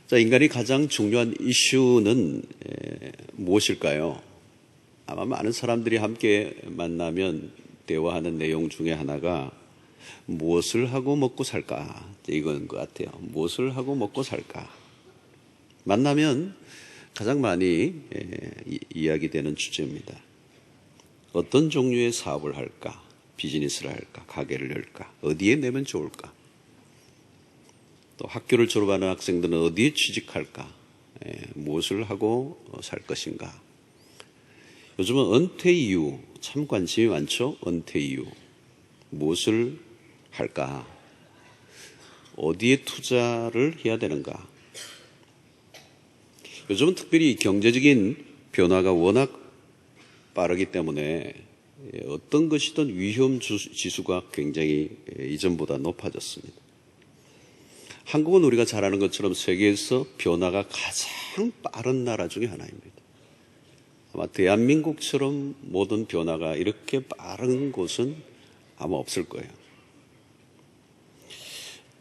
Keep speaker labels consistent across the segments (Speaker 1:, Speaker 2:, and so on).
Speaker 1: 자, 인간이 가장 중요한 이슈는 무엇일까요? 아마 많은 사람들이 함께 만나면 대화하는 내용 중에 하나가 무엇을 하고 먹고 살까? 이건 것 같아요. 무엇을 하고 먹고 살까? 만나면 가장 많이 이야기되는 주제입니다. 어떤 종류의 사업을 할까? 비즈니스를 할까? 가게를 열까? 어디에 내면 좋을까? 또 학교를 졸업하는 학생들은 어디에 취직할까? 무엇을 하고 살 것인가? 요즘은 은퇴 이후 참 관심이 많죠? 은퇴 이후 무엇을 할까? 어디에 투자를 해야 되는가? 요즘은 특별히 경제적인 변화가 워낙 빠르기 때문에 어떤 것이든 위험 지수가 굉장히 이전보다 높아졌습니다. 한국은 우리가 잘 아는 것처럼 세계에서 변화가 가장 빠른 나라 중에 하나입니다. 아마 대한민국처럼 모든 변화가 이렇게 빠른 곳은 아마 없을 거예요.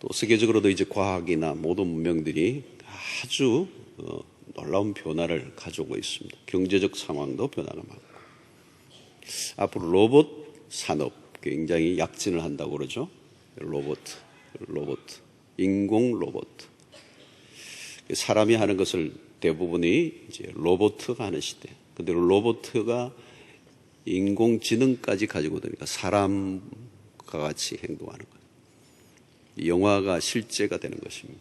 Speaker 1: 또 세계적으로도 이제 과학이나 모든 문명들이 아주 놀라운 변화를 가져오고 있습니다. 경제적 상황도 변화가 많고. 앞으로 로봇 산업 굉장히 약진을 한다고 그러죠. 로봇. 인공 로봇. 사람이 하는 것을 대부분이 이제 로봇가 하는 시대. 근데 로봇가 인공지능까지 가지고 되니까 사람과 같이 행동하는 거예요. 영화가 실제가 되는 것입니다.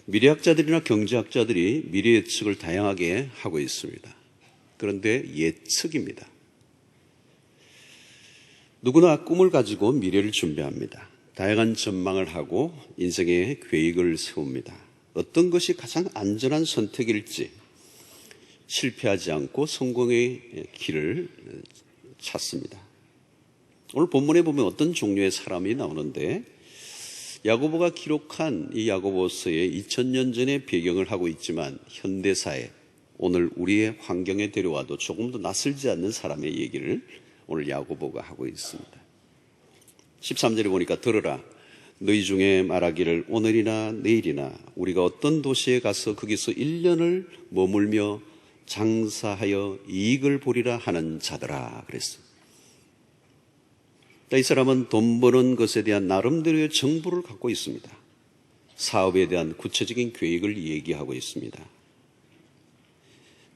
Speaker 1: 미래학자들이나 경제학자들이 미래 예측을 다양하게 하고 있습니다. 그런데 예측입니다. 누구나 꿈을 가지고 미래를 준비합니다. 다양한 전망을 하고 인생의 계획을 세웁니다. 어떤 것이 가장 안전한 선택일지 실패하지 않고 성공의 길을 찾습니다. 오늘 본문에 보면 어떤 종류의 사람이 나오는데 야고보가 기록한 이 야고보서의 2000년 전의 배경을 하고 있지만 현대사에 오늘 우리의 환경에 데려와도 조금도 낯설지 않는 사람의 얘기를 오늘 야고보가 하고 있습니다. 13절에 보니까 들으라. 너희 중에 말하기를 오늘이나 내일이나 우리가 어떤 도시에 가서 거기서 1년을 머물며 장사하여 이익을 보리라 하는 자들아 그랬어요. 이 사람은 돈 버는 것에 대한 나름대로의 정보를 갖고 있습니다. 사업에 대한 구체적인 계획을 얘기하고 있습니다.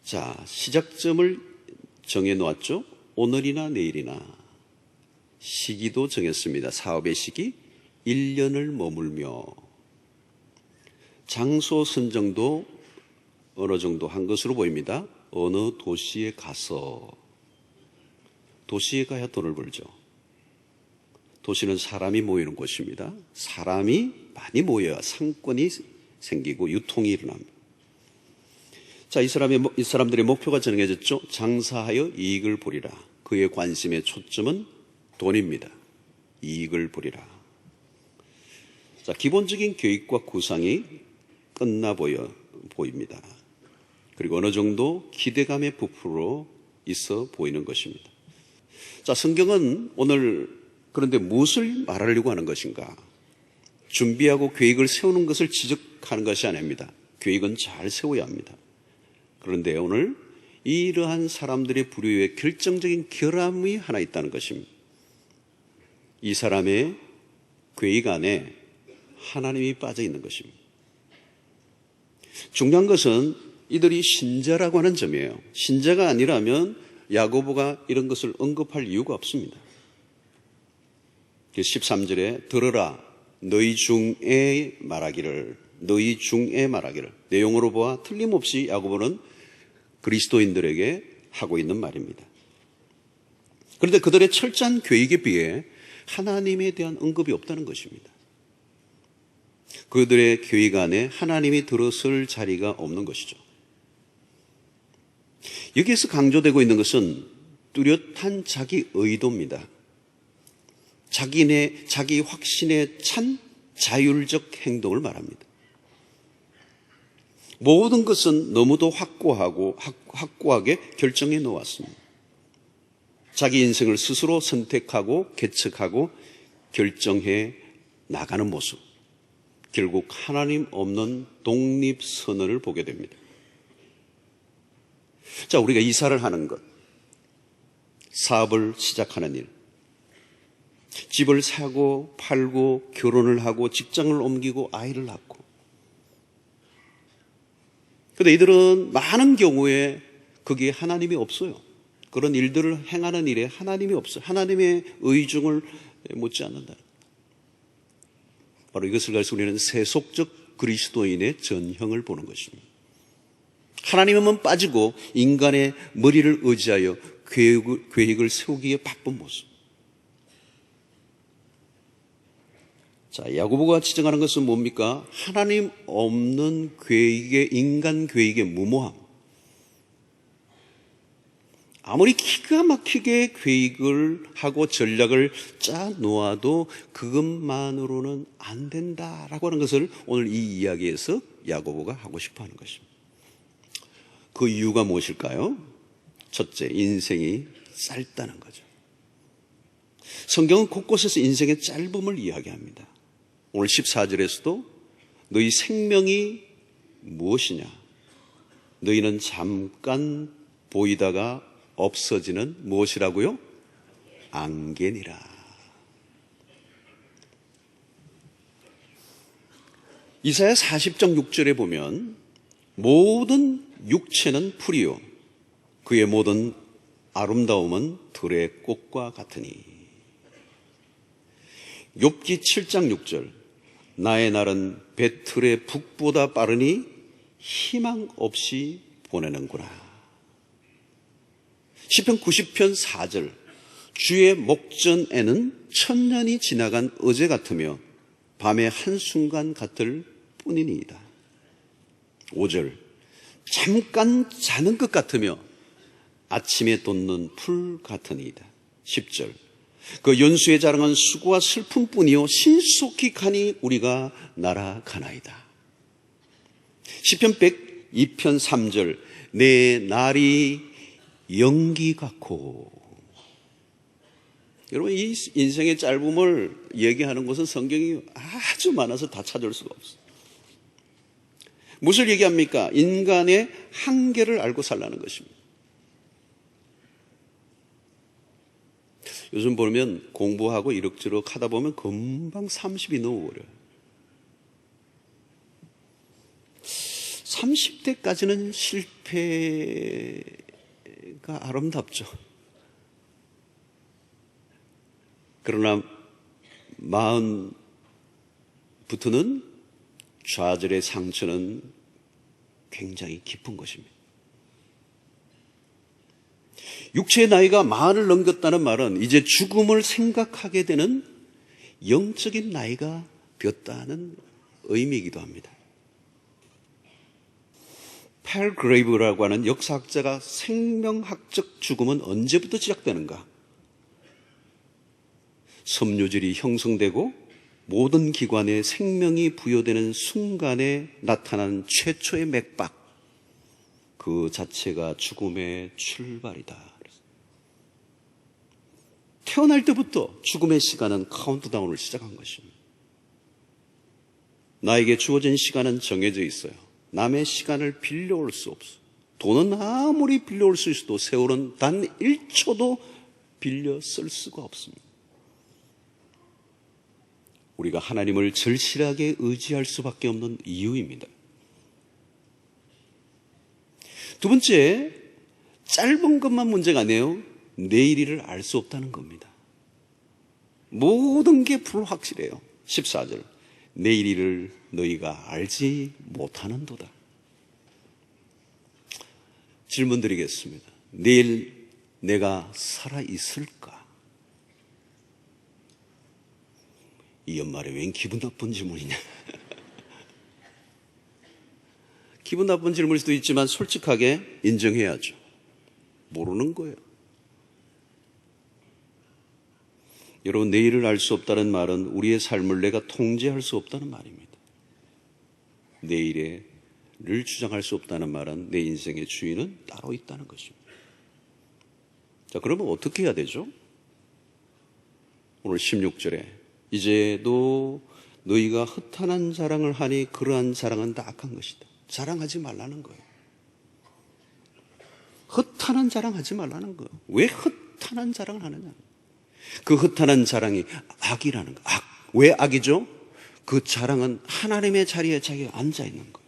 Speaker 1: 자, 시작점을 정해놓았죠. 오늘이나 내일이나 시기도 정했습니다. 사업의 시기 1년을 머물며 장소 선정도 어느 정도 한 것으로 보입니다. 어느 도시에 가서 도시에 가야 돈을 벌죠. 도시는 사람이 모이는 곳입니다. 사람이 많이 모여야 상권이 생기고 유통이 일어납니다. 자, 이 사람들의 목표가 정해졌죠. 장사하여 이익을 보리라. 그의 관심의 초점은 돈입니다. 이익을 보리라. 자, 기본적인 계획과 구상이 끝나 보입니다. 그리고 어느 정도 기대감에 부풀어 있어 보이는 것입니다. 자, 성경은 오늘 그런데 무엇을 말하려고 하는 것인가? 준비하고 계획을 세우는 것을 지적하는 것이 아닙니다. 계획은 잘 세워야 합니다. 그런데 오늘 이러한 사람들의 부류에 결정적인 결함이 하나 있다는 것입니다. 이 사람의 계획 안에 하나님이 빠져 있는 것입니다. 중요한 것은 이들이 신자라고 하는 점이에요. 신자가 아니라면 야고보가 이런 것을 언급할 이유가 없습니다. 13절에 들으라 너희 중에 말하기를 내용으로 보아 틀림없이 야고보는 그리스도인들에게 하고 있는 말입니다. 그런데 그들의 철저한 계획에 비해 하나님에 대한 언급이 없다는 것입니다. 그들의 계획 안에 하나님이 들어설 자리가 없는 것이죠. 여기에서 강조되고 있는 것은 뚜렷한 자기 의도입니다. 자기 확신에 찬 자율적 행동을 말합니다. 모든 것은 너무도 확고하게 결정해 놓았습니다. 자기 인생을 스스로 선택하고 개척하고 결정해 나가는 모습. 결국 하나님 없는 독립선언을 보게 됩니다. 자, 우리가 이사를 하는 것, 사업을 시작하는 일, 집을 사고 팔고 결혼을 하고 직장을 옮기고 아이를 낳고. 그런데 이들은 많은 경우에 거기에 하나님이 없어요. 그런 일들을 행하는 일에 하나님이 없어요. 하나님의 의중을 묻지 않는다. 바로 이것을 가지고 우리는 세속적 그리스도인의 전형을 보는 것입니다. 하나님은 빠지고 인간의 머리를 의지하여 계획을 세우기에 바쁜 모습. 자, 야고보가 지적하는 것은 뭡니까? 하나님 없는 인간 계획의 무모함. 아무리 기가 막히게 계획을 하고 전략을 짜 놓아도 그것만으로는 안 된다라고 하는 것을 오늘 이 이야기에서 야고보가 하고 싶어 하는 것입니다. 그 이유가 무엇일까요? 첫째, 인생이 짧다는 거죠. 성경은 곳곳에서 인생의 짧음을 이야기합니다. 오늘 14절에서도 너희 생명이 무엇이냐? 너희는 잠깐 보이다가 없어지는 무엇이라고요? 안개니라. 이사야 40장 6절에 보면 모든 육체는 풀이요 그의 모든 아름다움은 들의 꽃과 같으니. 욥기 7장 6절 나의 날은 배틀의 북보다 빠르니 희망 없이 보내는구나. 시편 90편 4절 주의 목전에는 천년이 지나간 어제 같으며 밤의 한순간 같을 뿐이니이다. 5절 잠깐 자는 것 같으며 아침에 돋는 풀 같으니이다. 10절 그 연수의 자랑은 수고와 슬픔뿐이요 신속히 가니 우리가 날아가나이다. 시편 102편 3절 내 날이 연기 같고. 여러분, 이 인생의 짧음을 얘기하는 것은 성경이 아주 많아서 다 찾을 수가 없어요. 무엇을 얘기합니까? 인간의 한계를 알고 살라는 것입니다. 요즘 보면 공부하고 이럭저럭 하다 보면 금방 30이 넘어버려요. 30대까지는 실패가 아름답죠. 그러나 40부터는 좌절의 상처는 굉장히 깊은 것입니다. 육체의 나이가 40을 넘겼다는 말은 이제 죽음을 생각하게 되는 영적인 나이가 되었다는 의미이기도 합니다. 팔그레이브라고 하는 역사학자가 생명학적 죽음은 언제부터 시작되는가? 섬유질이 형성되고 모든 기관에 생명이 부여되는 순간에 나타난 최초의 맥박, 그 자체가 죽음의 출발이다. 태어날 때부터 죽음의 시간은 카운트다운을 시작한 것입니다. 나에게 주어진 시간은 정해져 있어요. 남의 시간을 빌려올 수 없어. 돈은 아무리 빌려올 수 있어도 세월은 단 1초도 빌려 쓸 수가 없습니다. 우리가 하나님을 절실하게 의지할 수밖에 없는 이유입니다. 두 번째, 짧은 것만 문제가 아니에요. 내일을 알 수 없다는 겁니다. 모든 게 불확실해요. 14절 내일을 너희가 알지 못하는도다. 질문 드리겠습니다. 내일 내가 살아있을까? 이 연말에 웬 기분 나쁜 질문이냐? 기분 나쁜 질문일 수도 있지만 솔직하게 인정해야죠. 모르는 거예요. 여러분, 내일을 알 수 없다는 말은 우리의 삶을 내가 통제할 수 없다는 말입니다. 내일을 주장할 수 없다는 말은 내 인생의 주인은 따로 있다는 것입니다. 자, 그러면 어떻게 해야 되죠? 오늘 16절에 이제도 너희가 허탄한 자랑을 하니 그러한 자랑은 다 악한 것이다. 자랑하지 말라는 거예요. 허탄한 자랑하지 말라는 거예요. 왜 허탄한 자랑을 하느냐? 그 허탄한 자랑이 악이라는 거예요. 악. 왜 악이죠? 그 자랑은 하나님의 자리에 자기가 앉아 있는 거예요.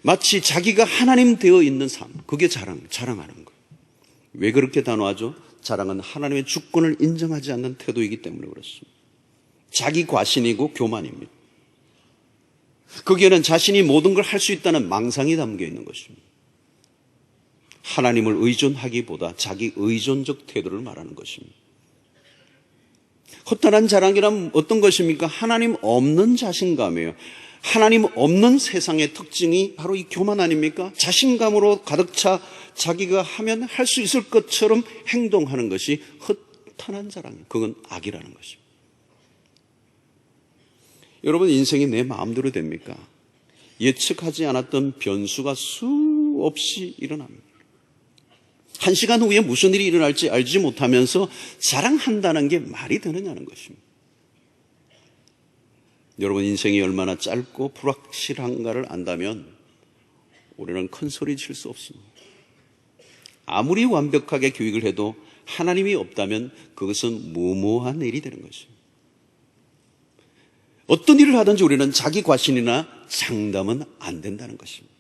Speaker 1: 마치 자기가 하나님 되어 있는 삶, 그게 자랑하는 거예요. 왜 그렇게 단호하죠? 자랑은 하나님의 주권을 인정하지 않는 태도이기 때문에 그렇습니다. 자기 과신이고 교만입니다. 거기에는 자신이 모든 걸 할 수 있다는 망상이 담겨 있는 것입니다. 하나님을 의존하기보다 자기 의존적 태도를 말하는 것입니다. 허탄한 자랑이란 어떤 것입니까? 하나님 없는 자신감이에요. 하나님 없는 세상의 특징이 바로 이 교만 아닙니까? 자신감으로 가득 차 자기가 하면 할 수 있을 것처럼 행동하는 것이 허탄한 자랑이에요. 그건 악이라는 것입니다. 여러분, 인생이 내 마음대로 됩니까? 예측하지 않았던 변수가 수없이 일어납니다. 1시간 후에 무슨 일이 일어날지 알지 못하면서 자랑한다는 게 말이 되느냐는 것입니다. 여러분, 인생이 얼마나 짧고 불확실한가를 안다면 우리는 큰 소리 칠 수 없습니다. 아무리 완벽하게 교육을 해도 하나님이 없다면 그것은 무모한 일이 되는 것입니다. 어떤 일을 하든지 우리는 자기 과신이나 장담은 안 된다는 것입니다.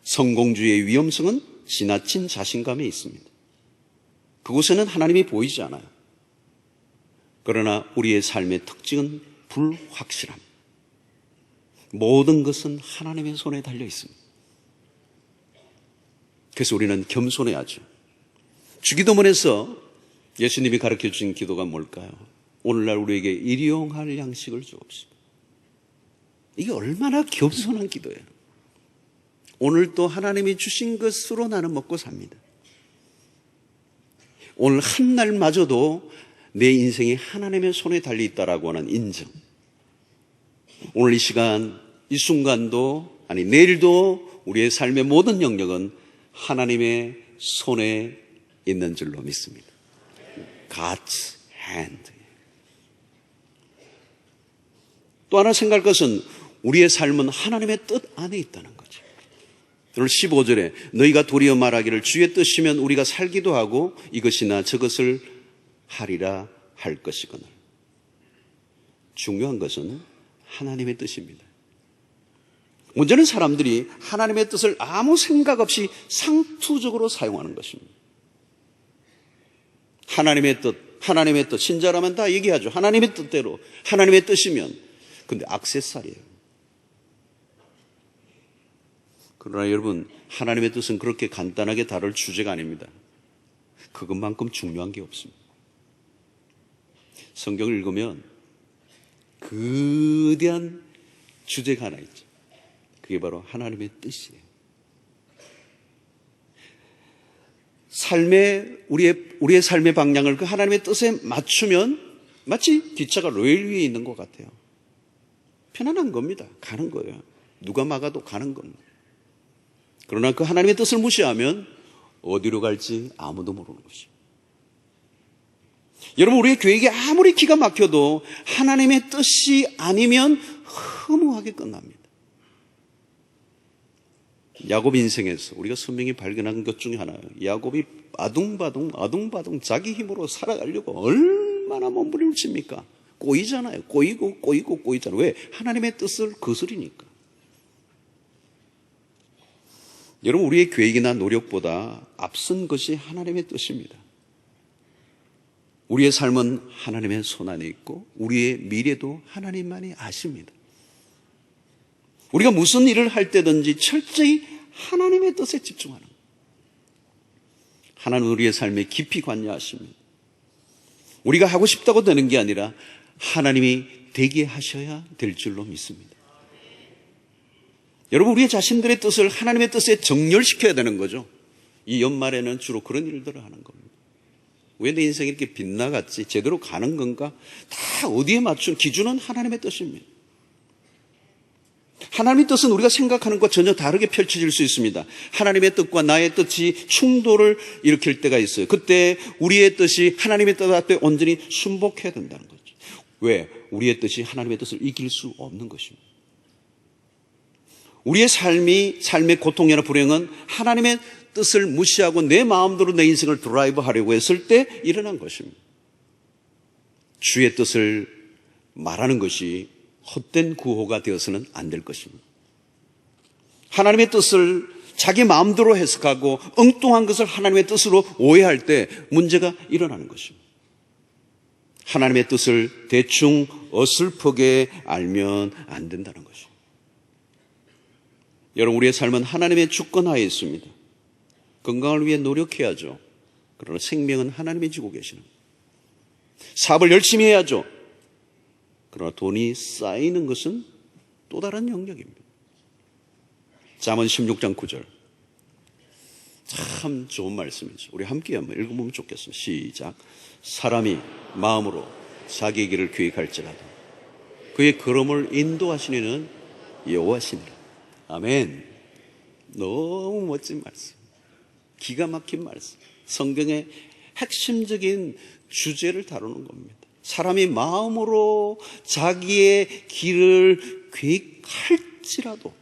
Speaker 1: 성공주의의 위험성은 지나친 자신감에 있습니다. 그곳에는 하나님이 보이지 않아요. 그러나 우리의 삶의 특징은 불확실함. 모든 것은 하나님의 손에 달려 있습니다. 그래서 우리는 겸손해야죠. 주기도문에서 예수님이 가르쳐 주신 기도가 뭘까요? 오늘날 우리에게 일용할 양식을 주옵소서. 이게 얼마나 겸손한 기도예요. 오늘도 하나님이 주신 것으로 나는 먹고 삽니다. 오늘 한 날마저도 내 인생이 하나님의 손에 달려 있다라고 하는 인정. 오늘 이 시간, 이 순간도, 아니 내일도 우리의 삶의 모든 영역은 하나님의 손에 있는 줄로 믿습니다. God's hand. 또 하나 생각할 것은 우리의 삶은 하나님의 뜻 안에 있다는 거죠. 오늘 15절에 너희가 도리어 말하기를 주의 뜻이면 우리가 살기도 하고 이것이나 저것을 하리라 할 것이거늘. 중요한 것은 하나님의 뜻입니다. 문제는 사람들이 하나님의 뜻을 아무 생각 없이 상투적으로 사용하는 것입니다. 하나님의 뜻, 신자라면 다 얘기하죠. 하나님의 뜻대로, 하나님의 뜻이면. 근데 액세서리예요. 그러나 여러분, 하나님의 뜻은 그렇게 간단하게 다룰 주제가 아닙니다. 그것만큼 중요한 게 없습니다. 성경을 읽으면 거대한 주제가 하나 있죠. 그게 바로 하나님의 뜻이에요. 우리의 삶의 방향을 그 하나님의 뜻에 맞추면 마치 뒷차가 레일 위에 있는 것 같아요. 편안한 겁니다. 가는 거예요. 누가 막아도 가는 겁니다. 그러나 그 하나님의 뜻을 무시하면 어디로 갈지 아무도 모르는 것이죠. 여러분, 우리의 계획이 아무리 기가 막혀도 하나님의 뜻이 아니면 허무하게 끝납니다. 야곱 인생에서 우리가 선명히 발견한 것 중에 하나예요. 야곱이 아둥바둥 자기 힘으로 살아가려고 얼마나 몸부림을 칩니까? 꼬이잖아요. 꼬이잖아요. 왜? 하나님의 뜻을 거스리니까. 여러분, 우리의 계획이나 노력보다 앞선 것이 하나님의 뜻입니다. 우리의 삶은 하나님의 손 안에 있고 우리의 미래도 하나님만이 아십니다. 우리가 무슨 일을 할 때든지 철저히 하나님의 뜻에 집중하는 거예요. 하나님은 우리의 삶에 깊이 관여하십니다. 우리가 하고 싶다고 되는 게 아니라 하나님이 되게 하셔야 될 줄로 믿습니다. 여러분, 우리 자신들의 뜻을 하나님의 뜻에 정렬시켜야 되는 거죠. 이 연말에는 주로 그런 일들을 하는 겁니다. 왜 내 인생이 이렇게 빗나갔지? 제대로 가는 건가? 다 어디에 맞춘 기준은 하나님의 뜻입니다. 하나님의 뜻은 우리가 생각하는 것과 전혀 다르게 펼쳐질 수 있습니다. 하나님의 뜻과 나의 뜻이 충돌을 일으킬 때가 있어요. 그때 우리의 뜻이 하나님의 뜻 앞에 온전히 순복해야 된다는 거죠. 왜? 우리의 뜻이 하나님의 뜻을 이길 수 없는 것입니다. 우리의 삶의 고통이나 불행은 하나님의 뜻을 무시하고 내 마음대로 내 인생을 드라이브 하려고 했을 때 일어난 것입니다. 주의 뜻을 말하는 것이 헛된 구호가 되어서는 안 될 것입니다. 하나님의 뜻을 자기 마음대로 해석하고 엉뚱한 것을 하나님의 뜻으로 오해할 때 문제가 일어나는 것입니다. 하나님의 뜻을 대충 어설프게 알면 안 된다는 것입니다. 여러분, 우리의 삶은 하나님의 주권하에 있습니다. 건강을 위해 노력해야죠. 그러나 생명은 하나님이 주고 계시는 거예요. 사업을 열심히 해야죠. 그러나 돈이 쌓이는 것은 또 다른 영역입니다. 잠언 16장 9절. 참 좋은 말씀이죠. 우리 함께 한번 읽어보면 좋겠습니다. 시작. 사람이 마음으로 자기 길을 계획할지라도 그의 걸음을 인도하시는 여호와시니라. 아멘. 너무 멋진 말씀. 기가 막힌 말씀. 성경의 핵심적인 주제를 다루는 겁니다. 사람이 마음으로 자기의 길을 계획할지라도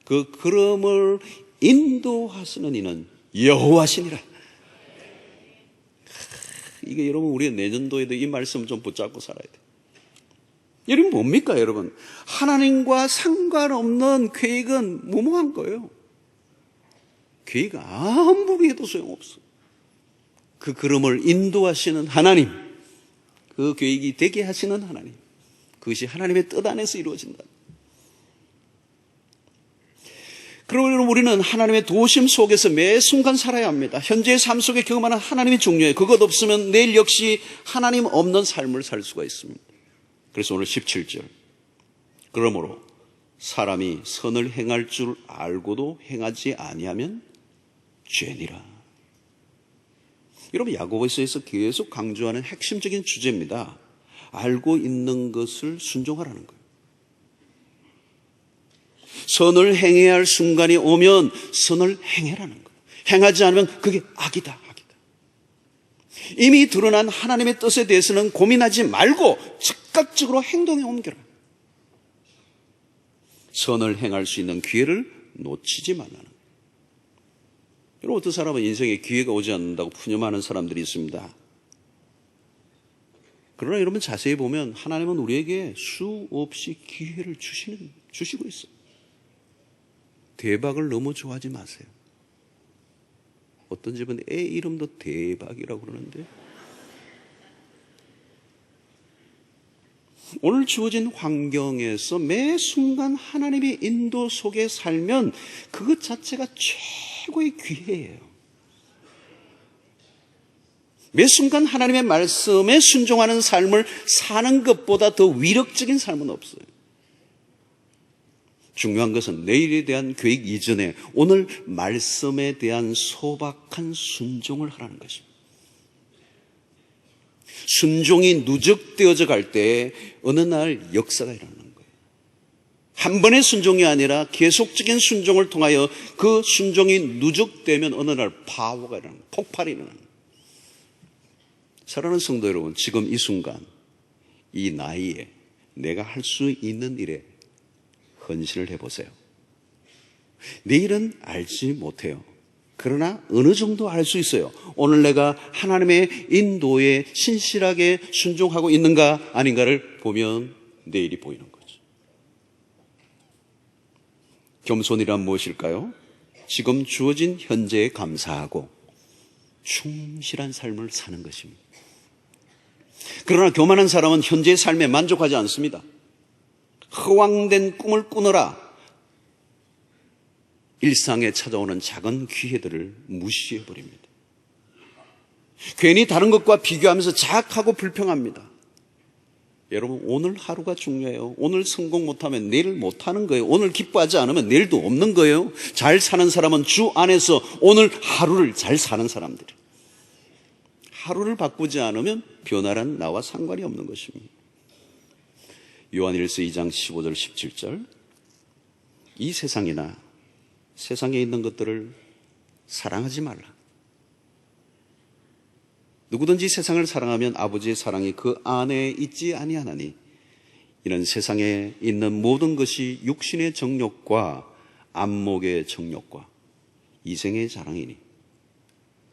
Speaker 1: 그 걸음을 인도하시는 이는 여호와시니라. 이게 여러분, 우리가 내년도에도 이 말씀 좀 붙잡고 살아야 돼요. 여러분, 뭡니까 여러분? 하나님과 상관없는 계획은 무모한 거예요. 계획 아무리 해도 소용없어. 그 걸음을 인도하시는 하나님, 그 계획이 되게 하시는 하나님, 그것이 하나님의 뜻 안에서 이루어진다. 그러므로 여러분, 우리는 하나님의 도심 속에서 매 순간 살아야 합니다. 현재의 삶 속에 경험하는 하나님이 중요해요. 그것 없으면 내일 역시 하나님 없는 삶을 살 수가 있습니다. 그래서 오늘 17절. 그러므로 사람이 선을 행할 줄 알고도 행하지 아니하면 죄니라. 여러분, 야고보서에서 계속 강조하는 핵심적인 주제입니다. 알고 있는 것을 순종하라는 거예요. 선을 행해야 할 순간이 오면 선을 행해라는 거예요. 행하지 않으면 그게 악이다. 이미 드러난 하나님의 뜻에 대해서는 고민하지 말고 즉각적으로 행동에 옮겨라. 선을 행할 수 있는 기회를 놓치지 말라는 거예요. 여러분, 어떤 사람은 인생에 기회가 오지 않는다고 푸념하는 사람들이 있습니다. 그러나 여러분, 자세히 보면 하나님은 우리에게 수없이 기회를 주시고 있어요. 대박을 너무 좋아하지 마세요. 어떤 집은 애 이름도 대박이라고 그러는데, 오늘 주어진 환경에서 매 순간 하나님의 인도 속에 살면 그것 자체가 최고의 기회예요. 매 순간 하나님의 말씀에 순종하는 삶을 사는 것보다 더 위력적인 삶은 없어요. 중요한 것은 내일에 대한 계획 이전에 오늘 말씀에 대한 소박한 순종을 하라는 것입니다. 순종이 누적되어져 갈 때 어느 날 역사가 일어나는 거예요. 한 번의 순종이 아니라 계속적인 순종을 통하여 그 순종이 누적되면 어느 날 파워가 일어나는 거예요. 폭발이 일어나는 거예요. 사랑하는 성도 여러분, 지금 이 순간, 이 나이에 내가 할 수 있는 일에 헌신을 해보세요. 내일은 알지 못해요. 그러나 어느 정도 알 수 있어요. 오늘 내가 하나님의 인도에 신실하게 순종하고 있는가 아닌가를 보면 내일이 보이는 거죠. 겸손이란 무엇일까요? 지금 주어진 현재에 감사하고 충실한 삶을 사는 것입니다. 그러나 교만한 사람은 현재의 삶에 만족하지 않습니다. 허황된 꿈을 꾸느라 일상에 찾아오는 작은 기회들을 무시해버립니다. 괜히 다른 것과 비교하면서 자학하고 불평합니다. 여러분, 오늘 하루가 중요해요. 오늘 성공 못하면 내일 못하는 거예요. 오늘 기뻐하지 않으면 내일도 없는 거예요. 잘 사는 사람은 주 안에서 오늘 하루를 잘 사는 사람들이에요. 하루를 바꾸지 않으면 변화란 나와 상관이 없는 것입니다. 요한일서 2장 15절 17절. 이 세상이나 세상에 있는 것들을 사랑하지 말라. 누구든지 세상을 사랑하면 아버지의 사랑이 그 안에 있지 아니하나니 이는 세상에 있는 모든 것이 육신의 정욕과 안목의 정욕과 이생의 자랑이니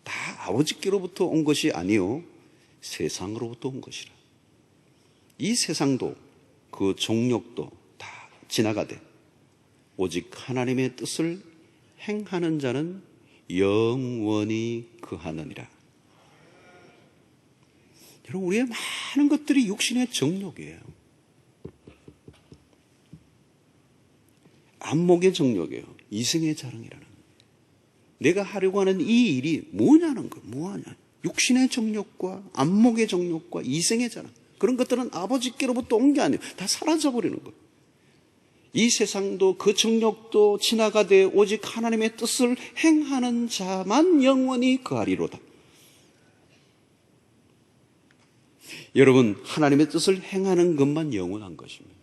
Speaker 1: 다 아버지께로부터 온 것이 아니요 세상으로부터 온 것이라. 이 세상도 그 정욕도 다 지나가되 오직 하나님의 뜻을 행하는 자는 영원히 거하느니라. 여러분, 우리의 많은 것들이 육신의 정욕이에요. 안목의 정욕이에요. 이생의 자랑이라는. 내가 하려고 하는 이 일이 뭐냐는 거예요. 뭐하냐. 육신의 정욕과 안목의 정욕과 이생의 자랑. 그런 것들은 아버지께로부터 온 게 아니에요. 다 사라져버리는 거예요. 이 세상도 그 정욕도 지나가되 오직 하나님의 뜻을 행하는 자만 영원히 거하리로다. 여러분, 하나님의 뜻을 행하는 것만 영원한 것입니다.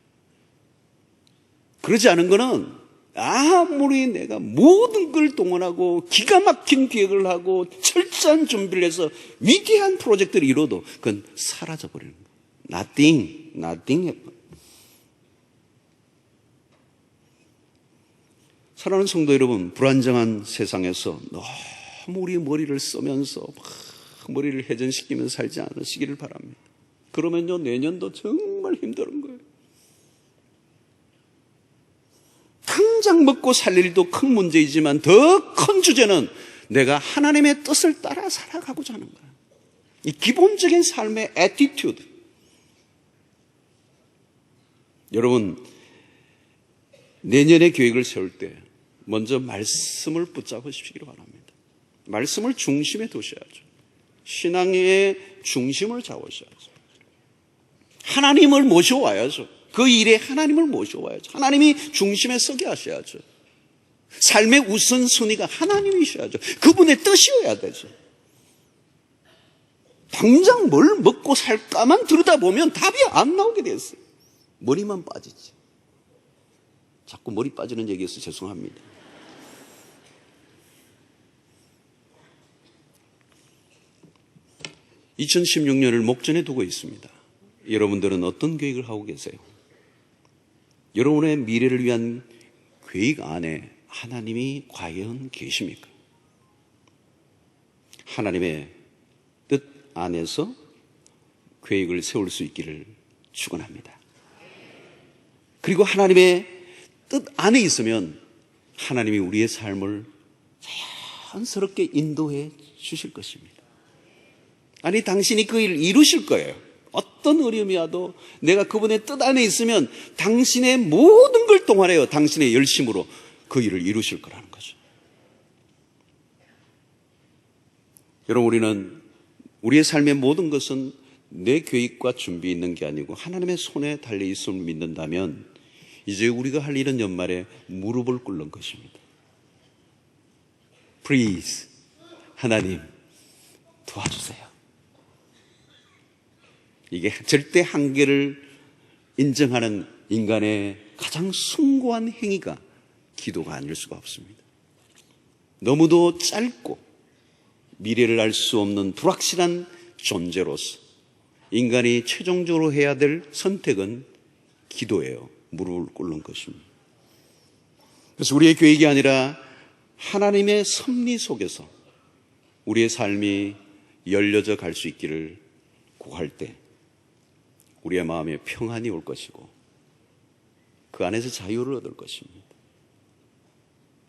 Speaker 1: 그러지 않은 것은 아무리 내가 모든 걸 동원하고 기가 막힌 계획을 하고 철저한 준비를 해서 위대한 프로젝트를 이뤄도 그건 사라져버리는 거예요. Nothing happen. 사랑하는 성도 여러분, 불안정한 세상에서 너무 우리 머리를 쓰면서 막 머리를 회전시키면서 살지 않으시기를 바랍니다. 그러면요, 내년도 정말 힘든 거예요. 당장 먹고 살 일도 큰 문제이지만 더 큰 주제는 내가 하나님의 뜻을 따라 살아가고자 하는 거예요. 이 기본적인 삶의 애티튜드. 여러분, 내년의 계획을 세울 때 먼저 말씀을 붙잡으시기를 바랍니다. 말씀을 중심에 두셔야죠. 신앙의 중심을 잡으셔야죠. 하나님을 모셔와야죠. 그 일에 하나님을 모셔와야죠. 하나님이 중심에 서게 하셔야죠. 삶의 우선순위가 하나님이셔야죠. 그분의 뜻이어야 되죠. 당장 뭘 먹고 살까만 들여다보면 답이 안 나오게 됐어요. 머리만 빠지지. 자꾸 머리 빠지는 얘기해서 죄송합니다. (2016년을) 목전에 두고 있습니다. 여러분들은 어떤 계획을 하고 계세요? 여러분의 미래를 위한 계획 안에 하나님이 과연 계십니까? 하나님의 뜻 안에서 계획을 세울 수 있기를 축원합니다. 그리고 하나님의 뜻 안에 있으면 하나님이 우리의 삶을 자연스럽게 인도해 주실 것입니다. 아니, 당신이 그 일을 이루실 거예요. 어떤 어려움이 와도 내가 그분의 뜻 안에 있으면 당신의 모든 걸 동원해요. 당신의 열심으로 그 일을 이루실 거라는 거죠. 여러분, 우리는 우리의 삶의 모든 것은 내 계획과 준비 있는 게 아니고 하나님의 손에 달려 있음을 믿는다면 이제 우리가 할 일은 연말에 무릎을 꿇는 것입니다. Please, 하나님 도와주세요. 이게 절대 한계를 인정하는 인간의 가장 숭고한 행위가 기도가 아닐 수가 없습니다. 너무도 짧고 미래를 알 수 없는 불확실한 존재로서 인간이 최종적으로 해야 될 선택은 기도예요. 무릎을 꿇는 것입니다. 그래서 우리의 계획이 아니라 하나님의 섭리 속에서 우리의 삶이 열려져 갈 수 있기를 구할 때 우리의 마음에 평안이 올 것이고 그 안에서 자유를 얻을 것입니다.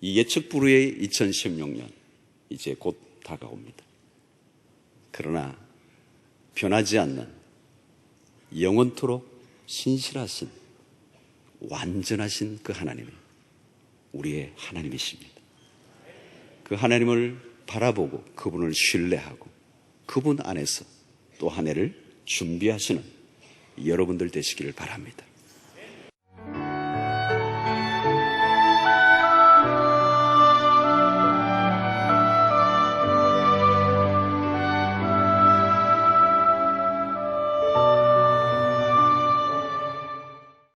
Speaker 1: 이 예측 불허의 2016년 이제 곧 다가옵니다. 그러나 변하지 않는 영원토록 신실하신 완전하신 그 하나님이 우리의 하나님이십니다. 그 하나님을 바라보고 그분을 신뢰하고 그분 안에서 또 한 해를 준비하시는 여러분들 되시기를 바랍니다.